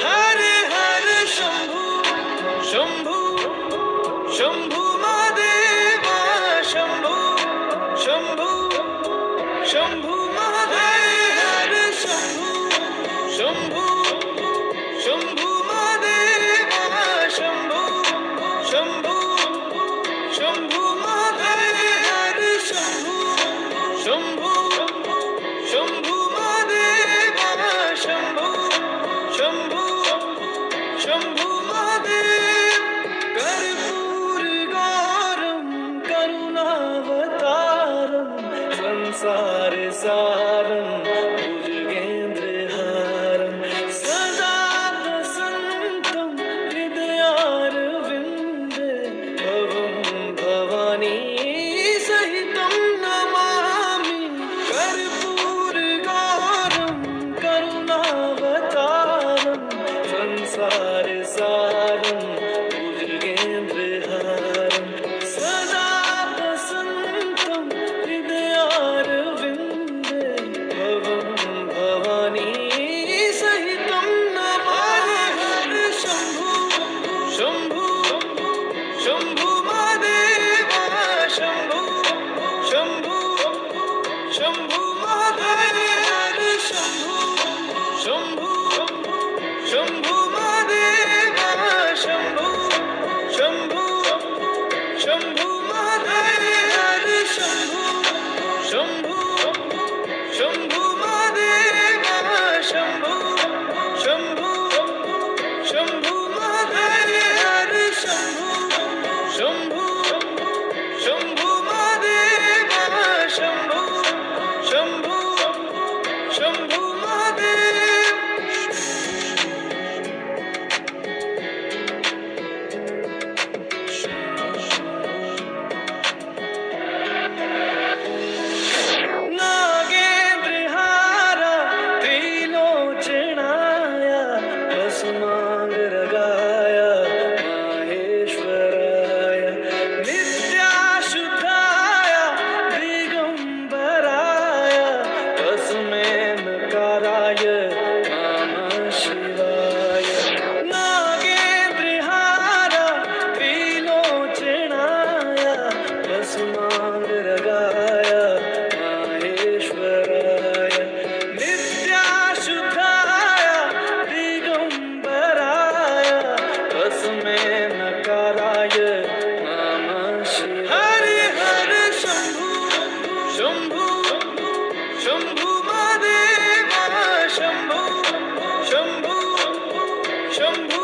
हर हर शंभू शंभू शंभू महादेवा शंभू शंभू शंभू महादेव हर शंभू शंभू शंभू महादेवा शंभू शंभू शंभू महादेव हर शंभू शंभू शंभू महादेवा शंभू शंभू शंभू महादेव कर्पूर गौरम करुणावतारम संसार सारम भुजगेंद्रहारम सदा वसंतम हृदयारविंदे भवं भवानी सहितं नमामि कर्पूर गौरम करुणावतारम संसार सारम भुजगेंद्रहारम सदा वसंतं हृदयारविंदे भवं भवानी सहितं नमामि हर शंभू शंभू शंभू महादेवा शंभू शंभू शंभू महादेव हर शंभू शंभू शंभू महादेवा शंभू शंभू शंभू महादेव हर शंभू शंभू शंभू महादेवा शंभू शंभू शंभू महादेव हर शंभू शंभू शंभू महादेवा शंभू शंभू शंभू महादेव नागेंद्रहारा त्रिलोचनाय भस्मांगरागाय माहेश्वराय नित्याशुद्धाय दिगंबराय तस्मै नकाराय नमः शिवाय नागेंद्रहारा त्रिलोचनाय भस्मांगरागाय माहेश्वराय नित्याशुद्धाय दिगंबराय तस्मै नकाराय नमः शिवाय हर हर शंभू शंभू शंभू महादेवा शंभू शंभू शंभू